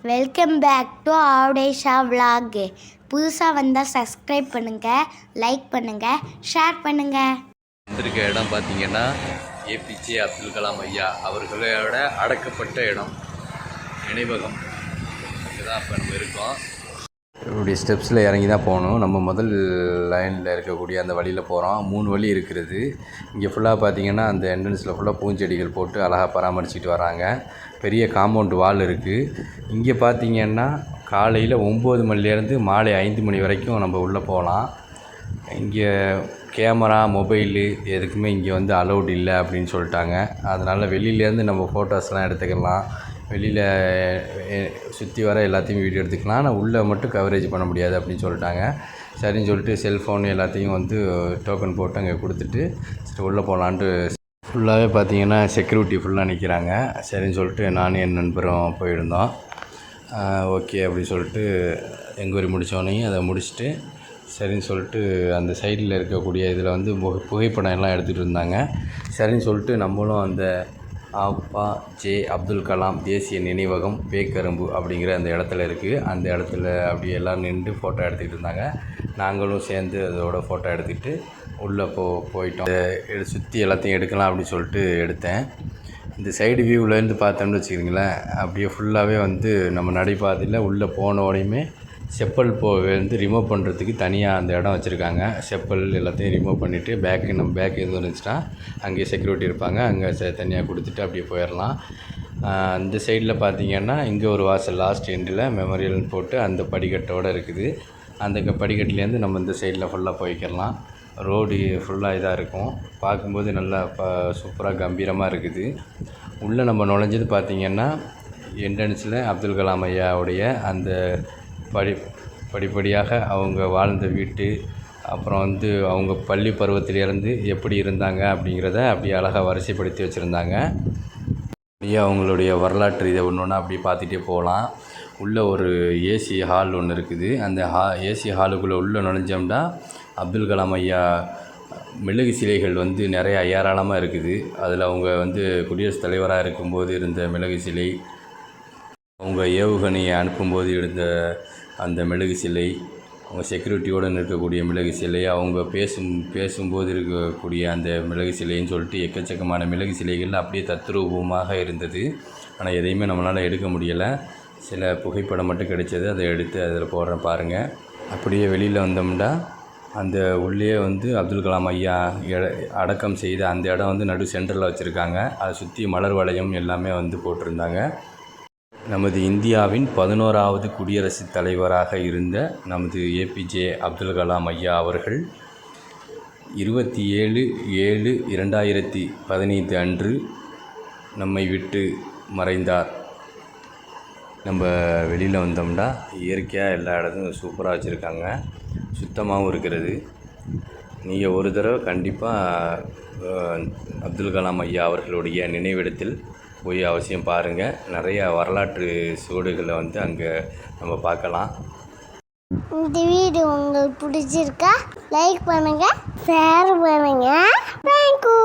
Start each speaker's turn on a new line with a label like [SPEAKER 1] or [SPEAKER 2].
[SPEAKER 1] Welcome back to ஆவுடேஷா vlog. புதுசாக வந்தால் சப்ஸ்கிரைப் பண்ணுங்கள், லைக் பண்ணுங்கள், ஷேர் பண்ணுங்கள்.
[SPEAKER 2] வந்திருக்க இடம் பார்த்தீங்கன்னா ஏபிஜே அப்துல் கலாம் ஐயா அவர்களோட அடக்கப்பட்ட இடம், நினைவகம். அங்கே தான் இப்போ நம்ம இருக்கோம். இப்படி ஸ்டெப்ஸில் இறங்கி தான் போகணும். நம்ம முதல் லைனில் இருக்கக்கூடிய அந்த வழியில் போகிறோம். 3 வழி இருக்கிறது. இங்கே ஃபுல்லாக பார்த்தீங்கன்னா அந்த என்ட்ரன்ஸில் ஃபுல்லாக பூஞ்செடிகள் போட்டு அழகாக பராமரிச்சுட்டு வராங்க. பெரிய காம்பவுண்ட் வால் இருக்குது. இங்கே பார்த்தீங்கன்னா காலையில் 9 மணிலேருந்து மாலை 5 மணி வரைக்கும் நம்ம உள்ளே போகலாம். இங்கே கேமரா, மொபைலு எதுக்குமே இங்கே வந்து அலௌட் இல்லை அப்படின்னு சொல்லிட்டாங்க. அதனால் வெளியிலேருந்து நம்ம ஃபோட்டோஸ்லாம் எடுத்துக்கலாம், வெளியில் சுற்றி வர எல்லாத்தையும் வீடியோ எடுத்துக்கலாம். ஆனால் உள்ளே மட்டும் கவரேஜ் பண்ண முடியாது அப்படின்னு சொல்லிட்டாங்க. சரின்னு சொல்லிட்டு செல்ஃபோன் எல்லாத்தையும் வந்து டோக்கன் போட்டு அங்கே கொடுத்துட்டு சரி உள்ளே போகலான்ட்டு ஃபுல்லாகவே பார்த்தீங்கன்னா செக்யூரிட்டி ஃபுல்லாக நிற்கிறாங்க. சரின்னு சொல்லிட்டு நானும் என் நண்பரும் போயிருந்தோம். ஓகே அப்படின்னு சொல்லிட்டு என்கொயரி முடித்தோடனே அதை முடிச்சுட்டு சரின்னு சொல்லிட்டு அந்த சைடில் இருக்கக்கூடிய இதில் வந்து புகைப்படம் எல்லாம் எடுத்துகிட்டு இருந்தாங்க. சரின்னு சொல்லிட்டு நம்மளும் அந்த ஜே அப்துல் கலாம் தேசிய நினைவகம் பேக்கரும்பு அப்படிங்கிற அந்த இடத்துல இருக்குது. அந்த இடத்துல அப்படியே எல்லாம் நின்று ஃபோட்டோ எடுத்துக்கிட்டு இருந்தாங்க. நாங்களும் சேர்ந்து அதோட ஃபோட்டோ எடுத்துக்கிட்டு உள்ளே போயிட்டோம். சுற்றி எல்லாத்தையும் எடுக்கலாம் அப்படின்னு சொல்லிட்டு எடுத்தேன். இந்த சைடு வியூவிலேருந்து பார்த்தோம்னு வச்சுக்கிங்களேன், அப்படியே ஃபுல்லாகவே வந்து நம்ம நடைபாதையில் உள்ளே போனோடையுமே செப்பல் வந்து ரிமூவ் பண்ணுறதுக்கு தனியாக அந்த இடம் வச்சுருக்காங்க. செப்பல் எல்லாத்தையும் ரிமூவ் பண்ணிவிட்டு நம்ம பேக் எதுவும் இருந்துச்சுன்னா அங்கேயே செக்யூரிட்டி இருப்பாங்க, அங்கே தனியாக கொடுத்துட்டு அப்படியே போயிடலாம். இந்த சைடில் பார்த்திங்கன்னா இங்கே ஒரு வாசல் லாஸ்ட் எண்டில் மெமோரியல்னு போட்டு அந்த படிக்கட்டோடு இருக்குது. அந்த படிக்கட்டுலேருந்து நம்ம இந்த சைடில் ஃபுல்லாக போய்க்கிடலாம். ரோடு ஃபுல்லாக இதாக இருக்கும். பார்க்கும்போது நல்லா சூப்பராக கம்பீரமாக இருக்குது. உள்ளே நம்ம நுழைஞ்சது பார்த்திங்கன்னா என்ட்ரன்ஸில் அப்துல் கலாம் ஐயாவுடைய அந்த படிப்படியாக அவங்க வாழ்ந்த வீட்டு, அப்புறம் வந்து அவங்க பள்ளி பருவத்திலேருந்து எப்படி இருந்தாங்க அப்படிங்கிறத அப்படியே அழகாக வரிசைப்படுத்தி வச்சுருந்தாங்க. அப்படியே அவங்களுடைய வரலாற்று இதை ஒன்று ஒன்றா அப்படி பார்த்துட்டே போகலாம். உள்ளே ஒரு ஏசி ஹால் ஒன்று இருக்குது. அந்த ஏசி ஹாலுக்குள்ளே உள்ளே நுழைஞ்சோம்னா அப்துல் கலாம் ஐயா மெழுகு சிலைகள் வந்து நிறையா ஏராளமாக இருக்குது. அதில் அவங்க வந்து குடியரசுத் தலைவராக இருக்கும்போது இருந்த மெழுகு சிலை, அவங்க ஏவுகணையை அனுப்பும்போது இருந்த அந்த மெழுகு சிலை, அவங்க செக்யூரிட்டியோடு இருக்கக்கூடிய மெழுகு சிலை, அவங்க பேசும்போது இருக்கக்கூடிய அந்த மெழுகு சிலைன்னு சொல்லிட்டு எக்கச்சக்கமான மெழுகு சிலைகள் அப்படியே தத்ரூபமாக இருந்தது. ஆனால் எதையுமே நம்மளால் எடுக்க முடியலை. சில புகைப்படம் மட்டும் கிடைச்சது, அதை எடுத்து அதில் போடுறேன் பாருங்கள். அப்படியே வெளியில் வந்தோம்னா அந்த உள்ளே வந்து அப்துல் கலாம் ஐயா அடக்கம் செய்த அந்த இடம் வந்து நடு சென்டரில் வச்சுருக்காங்க. அதை சுற்றி மலர் வளையம் எல்லாமே வந்து போட்டிருந்தாங்க. நமது இந்தியாவின் 11வது குடியரசுத் தலைவராக இருந்த நமது ஏபிஜே அப்துல் கலாம் ஐயா அவர்கள் 27/7/2015 அன்று நம்மை விட்டு மறைந்தார். நம்ம வெளியில் வந்தோம்னா இயற்கையாக எல்லா இடத்தும் சூப்பராக வச்சுருக்காங்க, சுத்தமாகவும் இருக்கிறது. நீங்கள் ஒரு தடவை கண்டிப்பாக அப்துல் கலாம் ஐயா அவர்களுடைய நினைவிடத்தில் போய் அவசியம் பாருங்கள். நிறைய வரலாற்று சுவடுகளை வந்து அங்கே நம்ம பார்க்கலாம்.
[SPEAKER 1] இந்த வீடியோ உங்களுக்கு பிடிச்சிருக்கா? லைக் பண்ணுங்கள், ஷேர் பண்ணுங்கள். தேங்க்யூ.